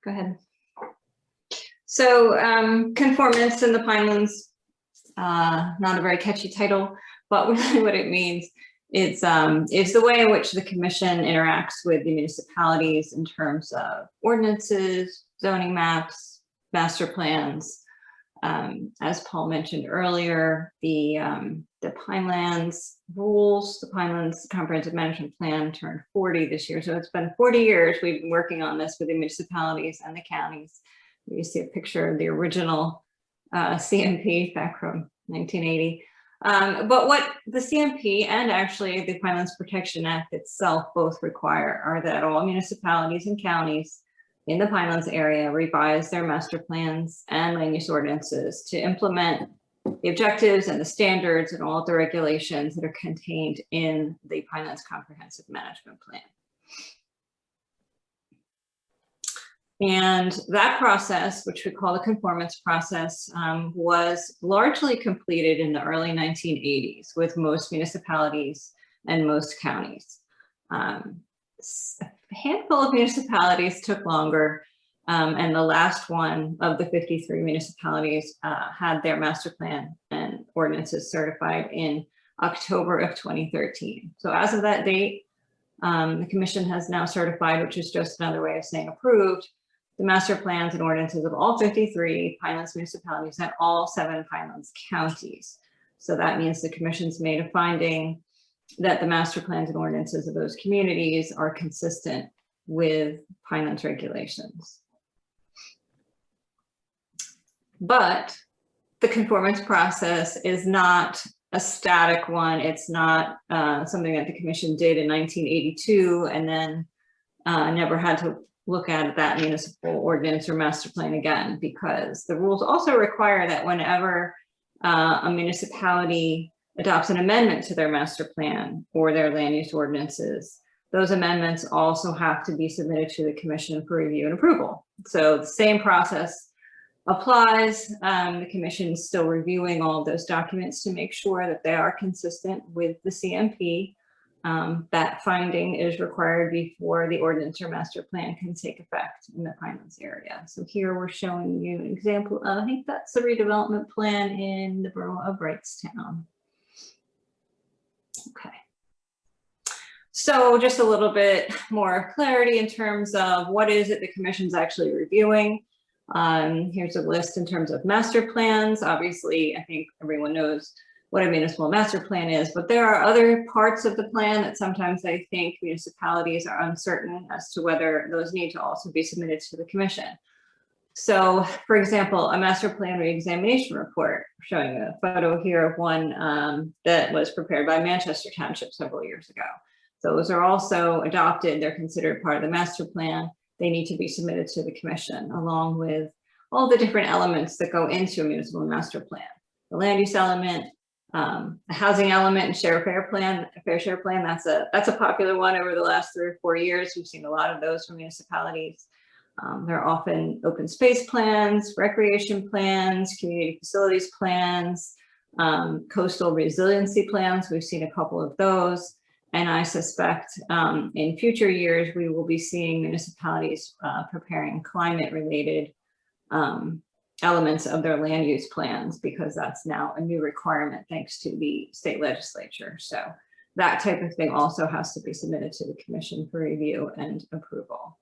Go ahead. So conformance in the Pinelands, not a very catchy title, but really what it means is the way in which the commission interacts with the municipalities in terms of ordinances, zoning maps, master plans. As Paul mentioned earlier, the Pinelands rules, the Pinelands Comprehensive Management Plan turned 40 this year. So it's been 40 years we've been working on this with the municipalities and the counties. You see a picture of the original CMP back from 1980. But what the CMP and actually the Pinelands Protection Act itself both require are that all municipalities and counties in the Pinelands area revise their master plans and land use ordinances to implement the objectives and the standards and all of the regulations that are contained in the Pinelands Comprehensive Management Plan. And that process, which we call the conformance process, was largely completed in the early 1980s with most municipalities and most counties. A handful of municipalities took longer, and the last one of the 53 municipalities had their master plan and ordinances certified in October of 2013. So as of that date, the commission has now certified, which is just another way of saying approved, the master plans and ordinances of all 53 Pinelands municipalities and all 7 Pinelands counties. So that means the commission's made a finding that the master plans and ordinances of those communities are consistent with Pinelands regulations. But the conformance process is not a static one. It's not something that the commission did in 1982 and then never had to look at that municipal ordinance or master plan again, because the rules also require that whenever a municipality adopts an amendment to their master plan or their land use ordinances, those amendments also have to be submitted to the commission for review and approval. So the same process applies. The commission is still reviewing all of those documents to make sure that they are consistent with the CMP. That finding is required before the ordinance or master plan can take effect in the Pinelands area. So here we're showing you an example of, I think that's the redevelopment plan in the borough of Wrightstown. Okay. So just a little bit more clarity in terms of what is it the commission's actually reviewing. Here's a list in terms of master plans. Obviously, I think everyone knows what a municipal master plan is, but there are other parts of the plan that sometimes I think municipalities are uncertain as to whether those need to also be submitted to the commission. So, for example, a master plan re-examination report, showing a photo here of one that was prepared by Manchester Township several years ago. Those are also adopted. They're considered part of the master plan. They need to be submitted to the commission, along with all the different elements that go into a municipal master plan. The land use element, the housing element, and fair share plan. That's a popular one over the last 3 or 4 years. We've seen a lot of those from municipalities. There are often open space plans, recreation plans, community facilities plans, coastal resiliency plans. We've seen a couple of those. And I suspect in future years, we will be seeing municipalities preparing climate-related elements of their land use plans, because that's now a new requirement thanks to the state legislature. So that type of thing also has to be submitted to the commission for review and approval.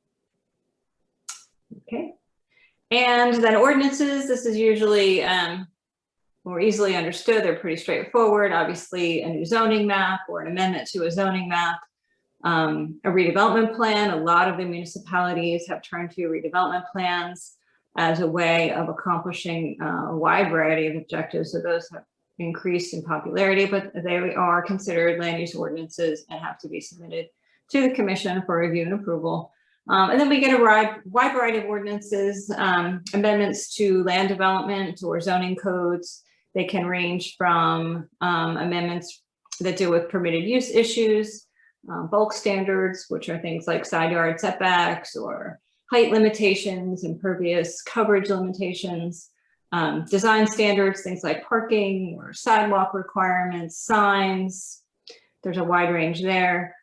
Okay, and then ordinances. This is usually more easily understood. They're pretty straightforward. Obviously, a new zoning map or an amendment to a zoning map, a redevelopment plan. A lot of the municipalities have turned to redevelopment plans as a way of accomplishing a wide variety of objectives. So those have increased in popularity, but they are considered land use ordinances and have to be submitted to the commission for review and approval. And then we get a wide variety of ordinances, amendments to land development or zoning codes. They can range from amendments that deal with permitted use issues, bulk standards, which are things like side yard setbacks or height limitations, impervious coverage limitations, design standards, things like parking or sidewalk requirements, signs. There's a wide range there.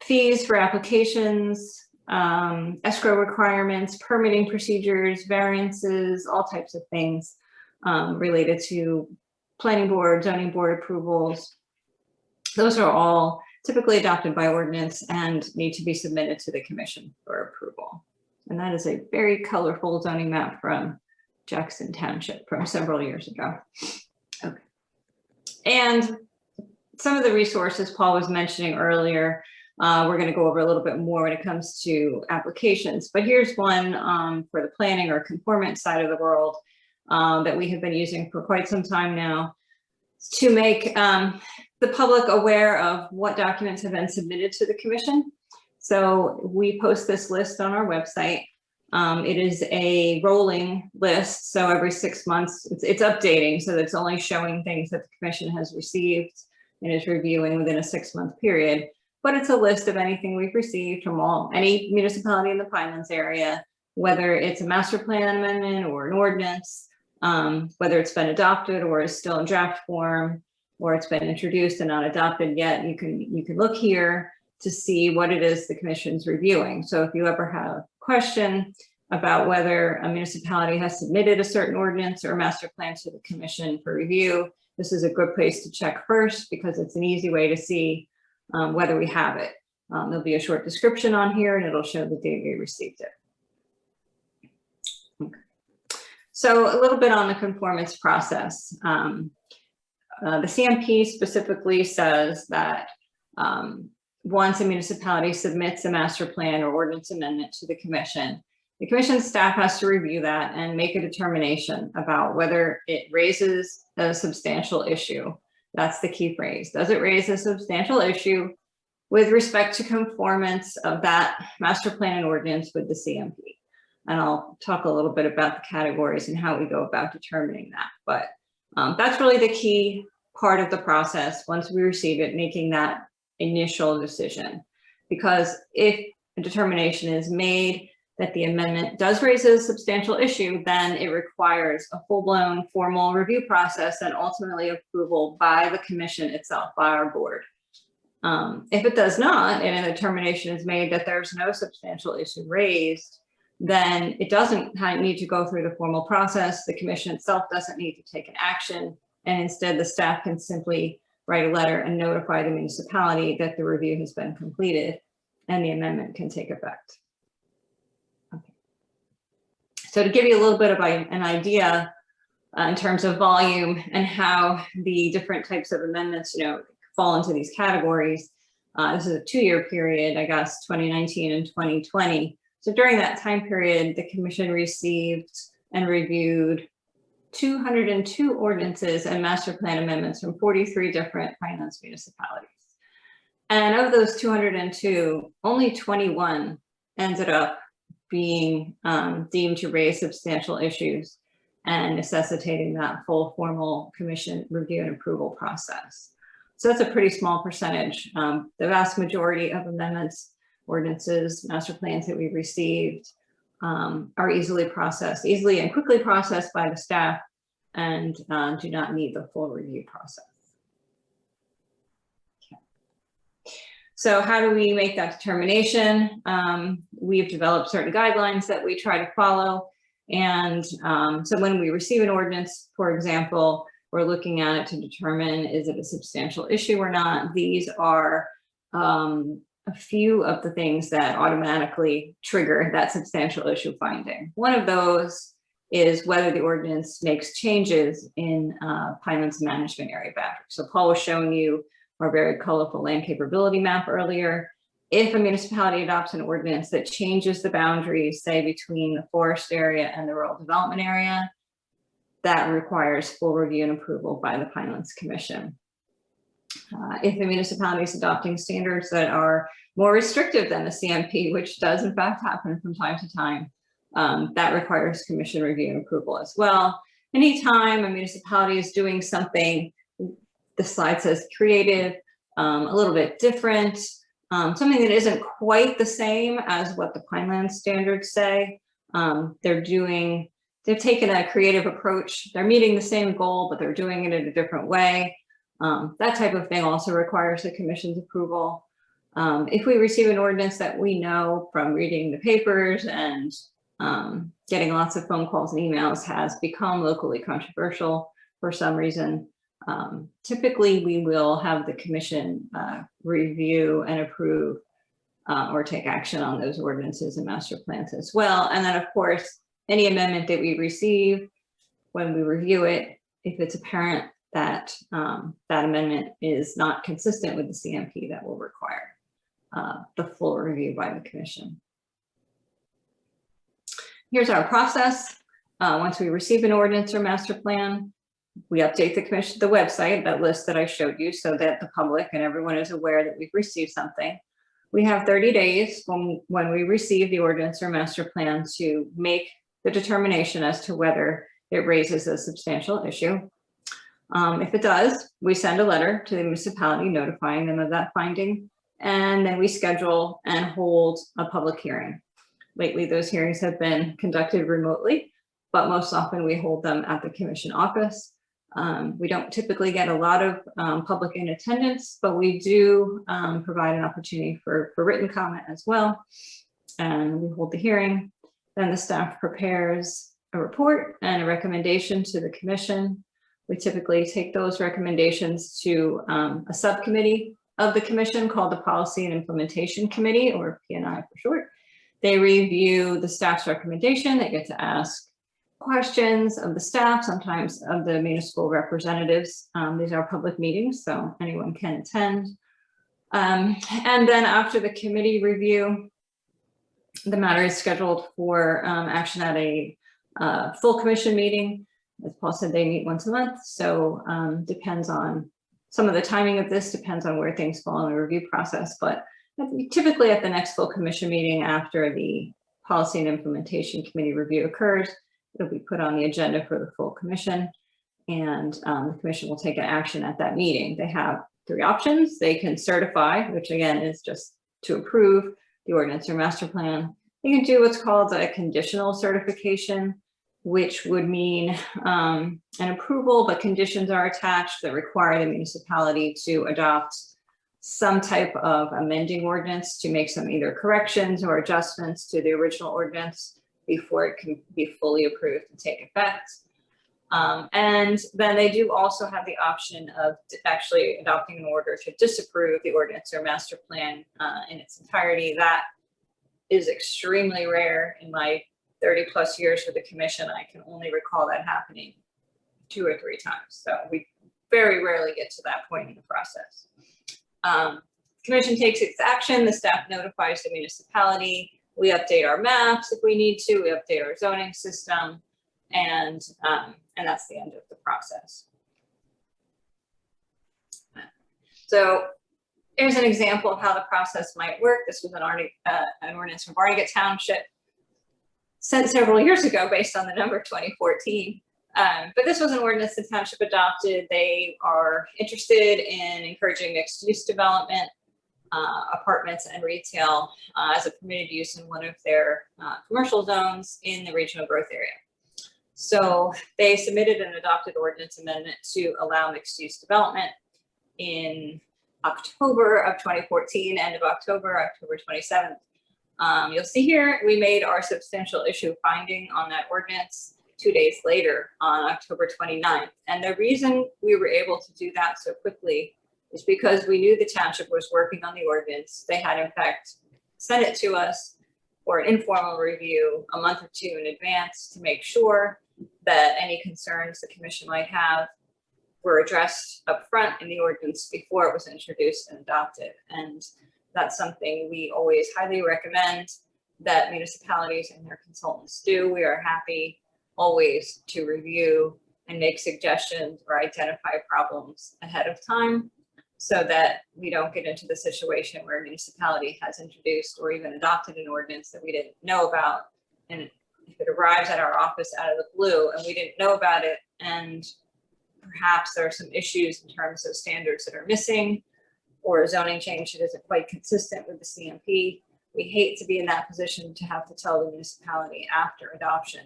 Fees for applications, escrow requirements, permitting procedures, variances, all types of things related to planning board, zoning board approvals. Those are all typically adopted by ordinance and need to be submitted to the commission for approval. And that is a very colorful zoning map from Jackson Township from several years ago. Okay. And some of the resources Paul was mentioning earlier, we're going to go over a little bit more when it comes to applications, but here's one for the planning or conformance side of the world that we have been using for quite some time now to make the public aware of what documents have been submitted to the commission. So we post this list on our website. It is a rolling list, so every 6 months it's updating, so it's only showing things that the commission has received and is reviewing within a 6-month period. But it's a list of anything we've received from any municipality in the Pinelands area, whether it's a master plan amendment or an ordinance, whether it's been adopted or is still in draft form, or it's been introduced and not adopted yet. You can look here to see what it is the commission's reviewing. So if you ever have a question about whether a municipality has submitted a certain ordinance or master plan to the commission for review, this is a good place to check first because it's an easy way to see whether we have it. There'll be a short description on here and it'll show the date we received it. Okay. So a little bit on the conformance process. The CMP specifically says that once a municipality submits a master plan or ordinance amendment to the commission staff has to review that and make a determination about whether it raises a substantial issue. That's the key phrase. Does it raise a substantial issue with respect to conformance of that master plan and ordinance with the CMP? And I'll talk a little bit about the categories and how we go about determining that. But that's really the key part of the process once we receive it, making that initial decision. Because if a determination is made that the amendment does raise a substantial issue, then it requires a full-blown formal review process and ultimately approval by the commission itself, by our board. If it does not, and a determination is made that there's no substantial issue raised, then it doesn't need to go through the formal process. The commission itself doesn't need to take an action, and instead the staff can simply write a letter and notify the municipality that the review has been completed and the amendment can take effect. Okay. So to give you a little bit of an idea in terms of volume and how the different types of amendments, fall into these categories, this is a 2-year period, I guess, 2019 and 2020. So during that time period, the commission received and reviewed 202 ordinances and master plan amendments from 43 different Pinelands municipalities. And of those 202, only 21 ended up being deemed to raise substantial issues and necessitating that full formal commission review and approval process. So that's a pretty small percentage. The vast majority of amendments, ordinances, master plans that we've received are easily and quickly processed by the staff and do not need the full review process. Okay. So how do we make that determination? We've developed certain guidelines that we try to follow. And so when we receive an ordinance, for example, we're looking at it to determine, is it a substantial issue or not? These are a few of the things that automatically trigger that substantial issue finding. One of those is whether the ordinance makes changes in Pinelands management area boundary. So Paul was showing you our very colorful land capability map earlier. If a municipality adopts an ordinance that changes the boundaries, say between the forest area and the rural development area, that requires full review and approval by the Pinelands Commission. If a municipality is adopting standards that are more restrictive than the CMP, which does in fact happen from time to time, that requires commission review and approval as well. Anytime a municipality is doing something, the slide says creative, a little bit different, something that isn't quite the same as what the Pinelands standards say, they've taken a creative approach. They're meeting the same goal, but they're doing it in a different way. That type of thing also requires the commission's approval. If we receive an ordinance that we know from reading the papers and getting lots of phone calls and emails has become locally controversial for some reason, typically we will have the commission review and approve or take action on those ordinances and master plans as well. And then of course, any amendment that we receive, when we review it, if it's apparent that that amendment is not consistent with the CMP, that will require the full review by the commission. Here's our process. Once we receive an ordinance or master plan, we update the commission, the website, that list that I showed you, so that the public and everyone is aware that we've received something. We have 30 days when we receive the ordinance or master plan to make the determination as to whether it raises a substantial issue. If it does, we send a letter to the municipality notifying them of that finding, and then we schedule and hold a public hearing. Lately, those hearings have been conducted remotely, but most often we hold them at the commission office. We don't typically get a lot of public in attendance, but we do provide an opportunity for written comment as well. And we hold the hearing. Then the staff prepares a report and a recommendation to the commission. We typically take those recommendations to a subcommittee of the commission called the Policy and Implementation Committee, or P&I for short. They review the staff's recommendation. They get to ask questions of the staff, sometimes of the municipal representatives. These are public meetings, so anyone can attend. And then after the committee review, the matter is scheduled for action at a full commission meeting. As Paul said, they meet once a month, so depends on some of the timing of this, depends on where things fall in the review process, but typically at the next full commission meeting after the Policy and Implementation Committee review occurs, it'll be put on the agenda for the full commission, and the commission will take an action at that meeting. They have 3 options. They can certify, which again is just to approve the ordinance or master plan. They can do what's called a conditional certification, which would mean an approval, but conditions are attached that require the municipality to adopt some type of amending ordinance to make some either corrections or adjustments to the original ordinance before it can be fully approved and take effect. And then they do also have the option of actually adopting an order to disapprove the ordinance or master plan in its entirety. That is extremely rare. In my 30 plus years with the commission, I can only recall that happening 2 or 3 times. So we very rarely get to that point in the process. Commission takes its action, the staff notifies the municipality, we update our maps if we need to, we update our zoning system, and that's the end of the process. So here's an example of how the process might work. This was an ordinance from Barnegat Township sent several years ago based on the number 2014. But this was an ordinance the township adopted. They are interested in encouraging mixed use development, apartments and retail as a permitted use in one of their commercial zones in the regional growth area. So they submitted an adopted ordinance amendment to allow mixed use development in October of 2014, end of October 27th. You'll see here, we made our substantial issue finding on that ordinance 2 days later on October 29th. And the reason we were able to do that so quickly is because we knew the township was working on the ordinance. They had in fact sent it to us for an informal review a month or 2 in advance to make sure that any concerns the commission might have were addressed up front in the ordinance before it was introduced and adopted. And that's something we always highly recommend that municipalities and their consultants do. We are happy always to review and make suggestions or identify problems ahead of time so that we don't get into the situation where a municipality has introduced or even adopted an ordinance that we didn't know about. And if it arrives at our office out of the blue and we didn't know about it, and perhaps there are some issues in terms of standards that are missing or a zoning change that isn't quite consistent with the CMP, we hate to be in that position to have to tell the municipality after adoption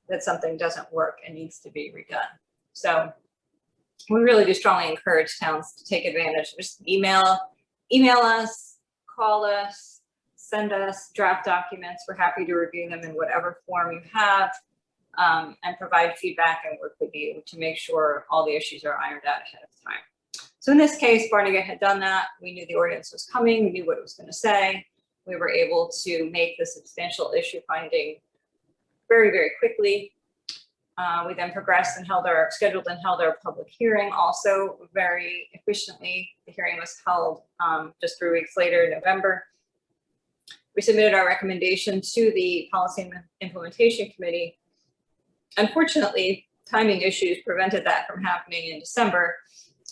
that something doesn't work and needs to be redone. So we really do strongly encourage towns to take advantage. Just email us, call us, send us draft documents. We're happy to review them in whatever form you have, and provide feedback and work with you to make sure all the issues are ironed out ahead of time. So in this case, Barnegat had done that. We knew the ordinance was coming. We knew what it was going to say. We were able to make the substantial issue finding very, very quickly. We then progressed and scheduled and held our public hearing also very efficiently. The hearing was held just 3 weeks later in November. We submitted our recommendation to the Policy and Implementation Committee. Unfortunately, timing issues prevented that from happening in December.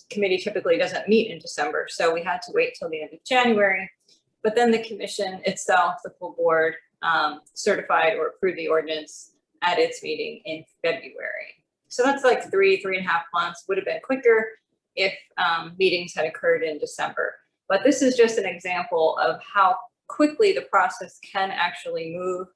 The committee typically doesn't meet in December, so we had to wait till the end of January. But then the commission itself, the full board, certified or approved the ordinance at its meeting in February. So that's like 3.5 months. Would have been quicker if meetings had occurred in December. But this is just an example of how quickly the process can actually move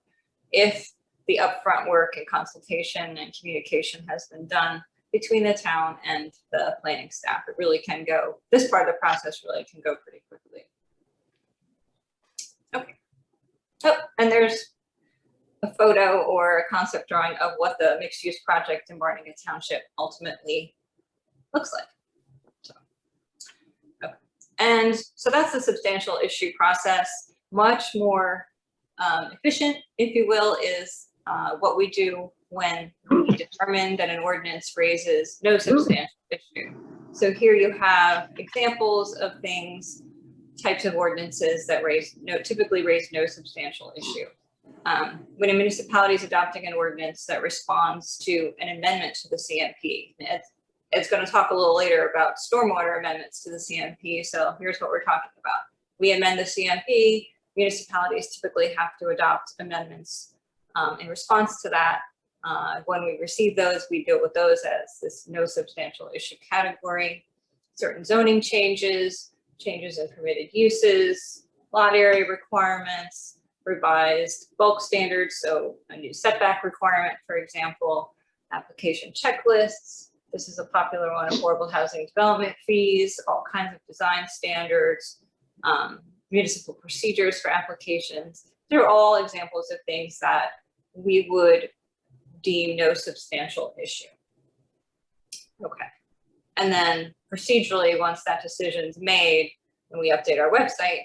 if the upfront work and consultation and communication has been done between the town and the planning staff. It really can go, this part of the process really can go pretty quickly. Okay. Oh, and there's a photo or a concept drawing of what the mixed use project in Barnegat Township ultimately looks like. So, okay. And so that's the substantial issue process. Much more efficient, if you will, is what we do when we determine that an ordinance raises no substantial issue. So here you have examples of things, types of ordinances that typically raise no substantial issue. When a municipality is adopting an ordinance that responds to an amendment to the CMP, it's going to talk a little later about stormwater amendments to the CMP. So here's what we're talking about. We amend the CMP, municipalities typically have to adopt amendments in response to that. When we receive those, we deal with those as this no substantial issue category. Certain zoning changes, changes in permitted uses, lot area requirements, revised bulk standards, so a new setback requirement, for example, application checklists. This is a popular one, affordable housing development fees, all kinds of design standards, municipal procedures for applications. They're all examples of things that we would deem no substantial issue. Okay. And then procedurally, once that decision's made and we update our website,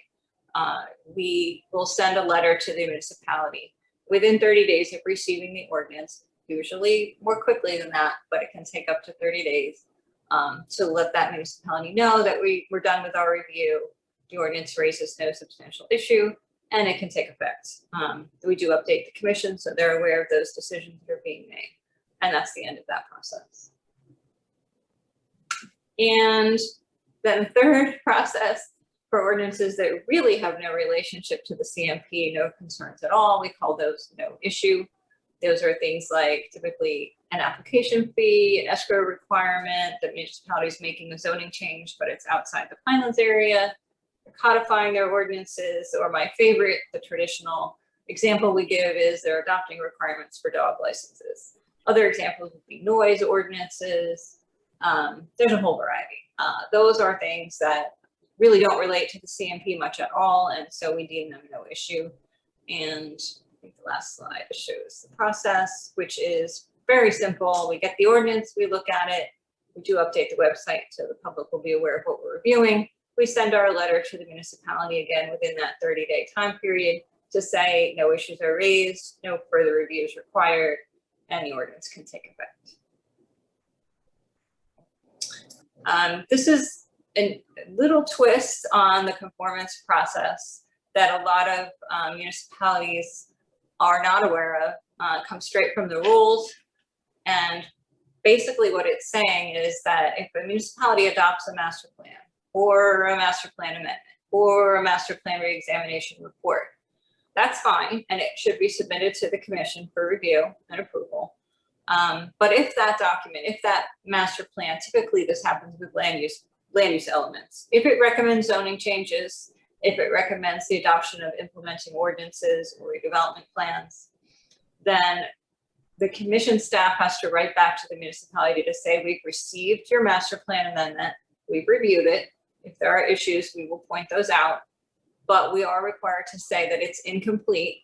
we will send a letter to the municipality within 30 days of receiving the ordinance, usually more quickly than that, but it can take up to 30 days to let that municipality know that we're done with our review. The ordinance raises no substantial issue, and it can take effect. We do update the commission so they're aware of those decisions that are being made, and that's the end of that process. And then the third process for ordinances that really have no relationship to the CMP, no concerns at all, we call those no issue. Those are things like typically an application fee, an escrow requirement, the municipality is making a zoning change, but it's outside the Pinelands area. They're codifying their ordinances, or my favorite, the traditional example we give is they're adopting requirements for dog licenses. Other examples would be noise ordinances. There's a whole variety. Those are things that really don't relate to the CMP much at all, and so we deem them no issue. And I think the last slide shows the process, which is very simple. We get the ordinance, we look at it, we do update the website so the public will be aware of what we're reviewing. We send our letter to the municipality again within that 30-day time period to say no issues are raised, no further reviews required, and the ordinance can take effect. This is a little twist on the conformance process that a lot of municipalities are not aware of, comes straight from the rules. And basically what it's saying is that if a municipality adopts a master plan or a master plan amendment or a master plan reexamination report, that's fine, and it should be submitted to the commission for review and approval. But if that document, if that master plan, typically this happens with land use elements, if it recommends zoning changes, if it recommends the adoption of implementing ordinances or redevelopment plans, then the commission staff has to write back to the municipality to say, we've received your master plan amendment, we've reviewed it. If there are issues, we will point those out. but we are required to say that it's incomplete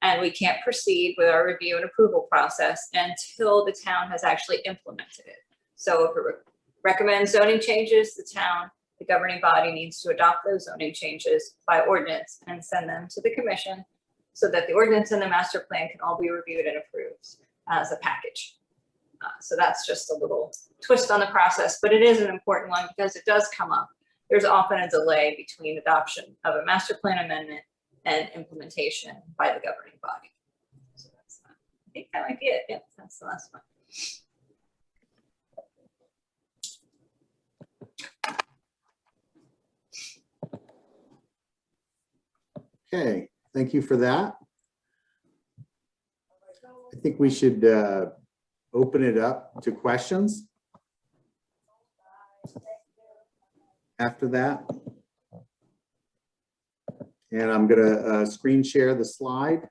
and we can't proceed with our review and approval process until the town has actually implemented it. So if it recommends zoning changes, the governing body needs to adopt those zoning changes by ordinance and send them to the commission so that the ordinance and the master plan can all be reviewed and approved as a package. So that's just a little twist on the process, but it is an important one because it does come up. There's often a delay between adoption of a master plan amendment and implementation by the governing body. So that's, I think that might be it. Yep, that's the last one. Okay, thank you for that. I think we should open it up to questions after that. And I'm going to screen share the slide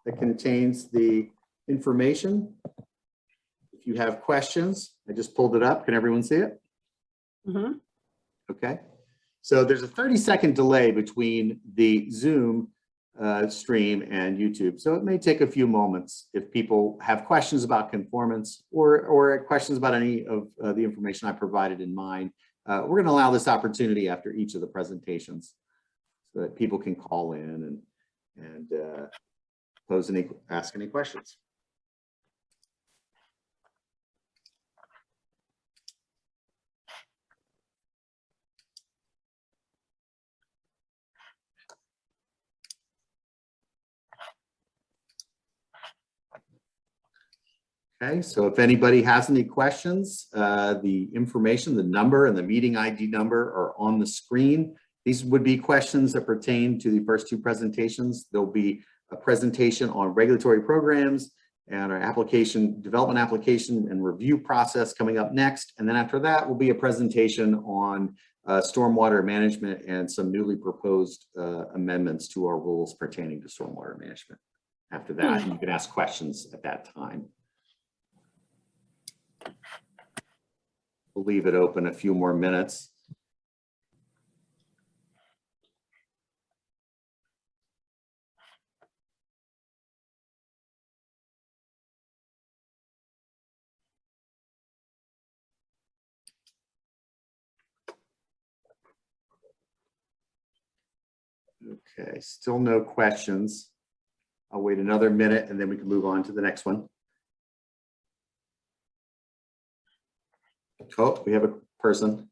that contains the information. If you have questions, I just pulled it up. Can everyone see it? Mm-hmm. Okay. So there's a 30-second delay between the Zoom stream and YouTube. So it may take a few moments if people have questions about conformance or questions about any of the information I provided in mind. We're going to allow this opportunity after each of the presentations so that people can call in and ask any questions. Okay, so if anybody has any questions, the information, the number and the meeting ID number are on the screen. These would be questions that pertain to the first two presentations. There'll be a presentation on regulatory programs and our development application and review process coming up next. And then after that will be a presentation on stormwater management and some newly proposed amendments to our rules pertaining to stormwater management. After that, you can ask questions at that time. We'll leave it open a few more minutes. Okay, still no questions. I'll wait another minute and then we can move on to the next one. Oh, we have a person.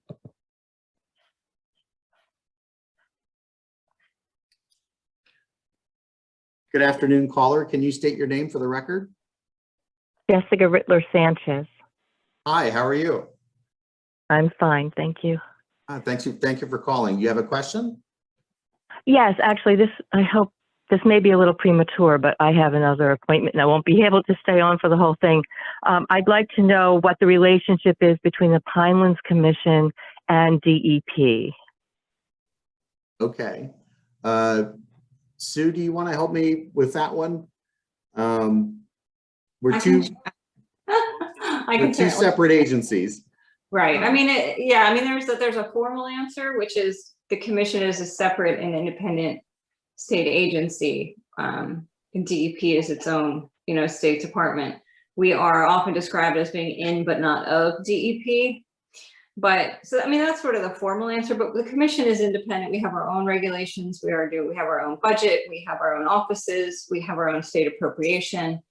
Good afternoon, caller. Can you state your name for the record? Jessica Rittler Sanchez. Hi, how are you? I'm fine, thank you. Thank you for calling. You have a question? Yes, actually, I hope this may be a little premature, but I have another appointment and I won't be able to stay on for the whole thing. I'd like to know what the relationship is between the Pinelands Commission and DEP. Okay. Sue, do you want to help me with that one? We're two separate agencies. Right. I mean, there's a formal answer, which is the commission is a separate and independent state agency, and DEP is its own, state department. We are often described as being in but not of DEP. But so, I mean, that's sort of the formal answer, but the commission is independent. We have our own regulations. We have our own budget. We have our own offices. We have our own state appropriation.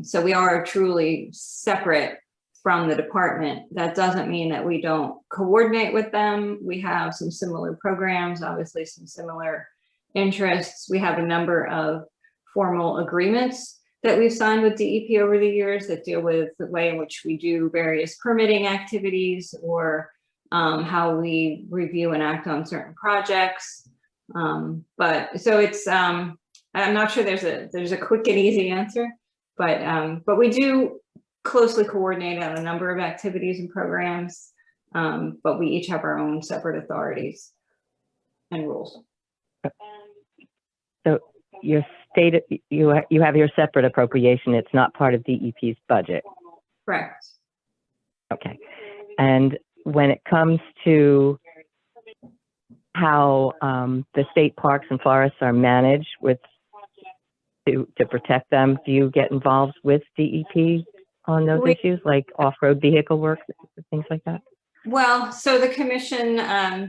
So we are truly separate from the department. That doesn't mean that we don't coordinate with them. We have some similar programs, obviously some similar interests. We have a number of formal agreements that we've signed with DEP over the years that deal with the way in which we do various permitting activities or how we review and act on certain projects. But so it's, I'm not sure there's a quick and easy answer, but we do closely coordinate on a number of activities and programs, but we each have our own separate authorities and rules. So your state, you have your separate appropriation. It's not part of DEP's budget. Correct. Okay. And when it comes to how the state parks and forests are managed to protect them. Do you get involved with DEP on those issues, like off-road vehicle work, things like that? Well, so the commission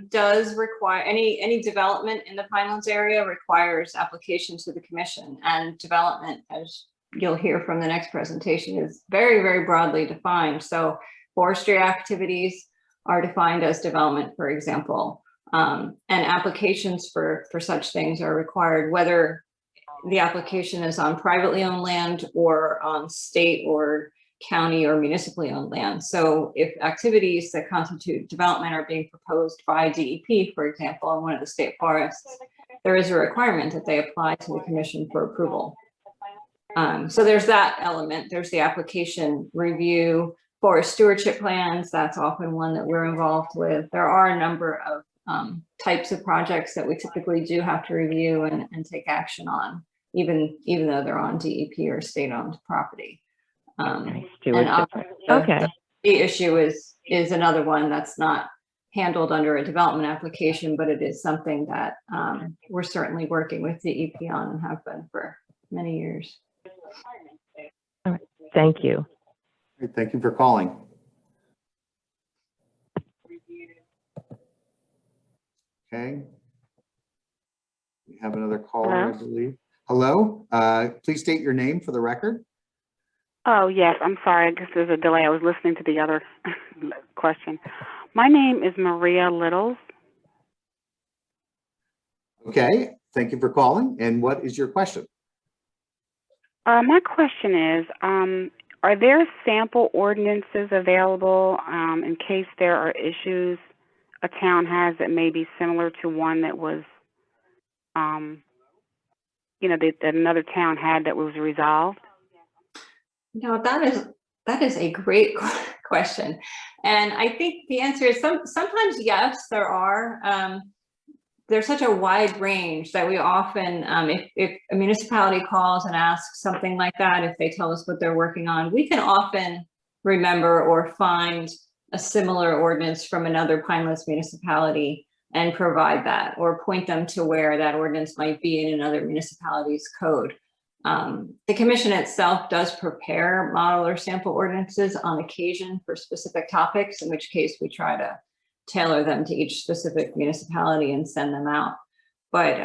does require any development in the Pinelands area requires application to the commission, and development, as you'll hear from the next presentation, is very, very broadly defined. So forestry activities are defined as development, for example, and applications for such things are required, whether the application is on privately owned land or on state or county or municipally owned land. So if activities that constitute development are being proposed by DEP, for example, in one of the state forests, there is a requirement that they apply to the commission for approval. So there's that element. There's the application review. Forest stewardship plans, that's often one that we're involved with. There are a number of types of projects that we typically do have to review and take action on, even though they're on DEP or state-owned property. And okay. The issue is another one that's not handled under a development application, but it is something that we're certainly working with DEP on and have been for many years. All right. Thank you. Great, thank you for calling. Okay. We have another caller, I believe. Hello, please state your name for the record. Oh, yes, I'm sorry. I guess there's a delay. I was listening to the other question. My name is Maria Littles. Okay, thank you for calling. And what is your question? My question is, are there sample ordinances available in case there are issues a town has that may be similar to one that was, that another town had that was resolved? No, that is a great question. And I think the answer is sometimes yes, there are. There's such a wide range that we often, if a municipality calls and asks something like that, if they tell us what they're working on, we can often remember or find a similar ordinance from another Pinelands municipality and provide that, or point them to where that ordinance might be in another municipality's code. The commission itself does prepare model or sample ordinances on occasion for specific topics, in which case we try to tailor them to each specific municipality and send them out. But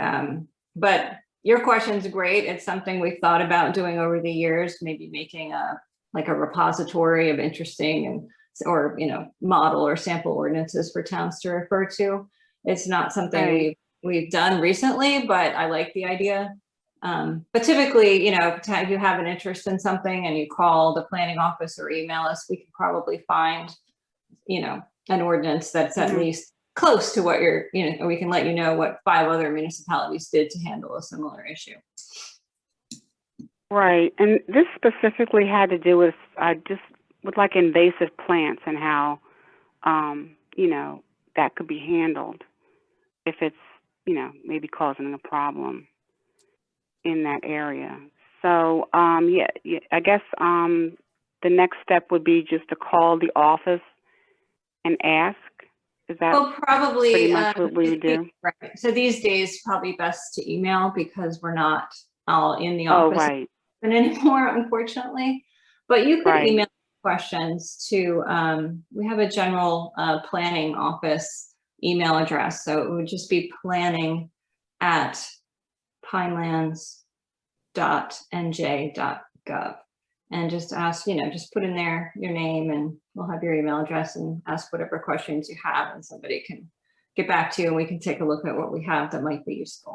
your question's great. It's something we've thought about doing over the years, maybe making a repository of interesting or model or sample ordinances for towns to refer to. It's not something we've done recently, but I like the idea. But typically, if you have an interest in something and you call the planning office or email us, we can probably find, an ordinance that's at least close to what you're, we can let you know what 5 other municipalities did to handle a similar issue. Right. And this specifically had to do with, with like invasive plants and how, that could be handled if it's, maybe causing a problem in that area. So, I guess the next step would be just to call the office and ask. Is that probably pretty much what we would do? Right. So these days, probably best to email because we're not all in the office anymore, unfortunately. But you could email questions to, we have a general planning office email address. So it would just be planning@pinelands.nj.gov. And just ask, just put in there your name and we'll have your email address and ask whatever questions you have and somebody can get back to you and we can take a look at what we have that might be useful.